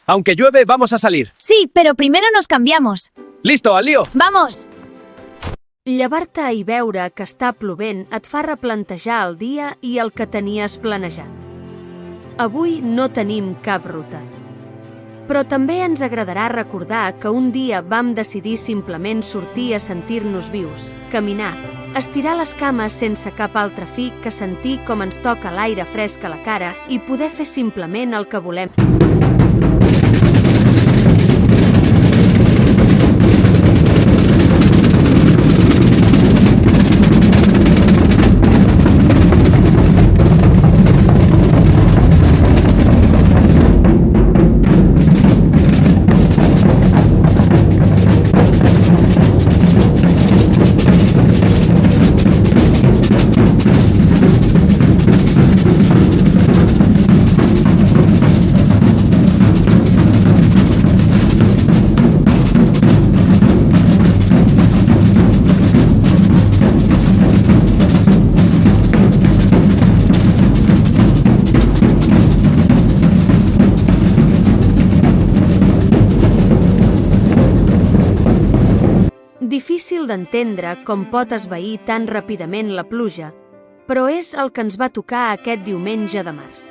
Aunque llueve, vamos a salir. Sí, pero primero nos cambiamos. ¡Listo, al lío! ¡Vamos! Llevar-te i veure que està plovent et fa replantejar el dia i el que tenies planejat. Avui no tenim cap ruta. Però també ens agradarà recordar que un dia vam decidir simplement sortir a sentir-nos vius, caminar, estirar les cames sense cap altre fi que sentir com ens toca l'aire fresc a la cara i poder fer simplement el que volem. Difícil d'entendre com pot esvair tan ràpidament la pluja, però és el que ens va tocar aquest diumenge de març.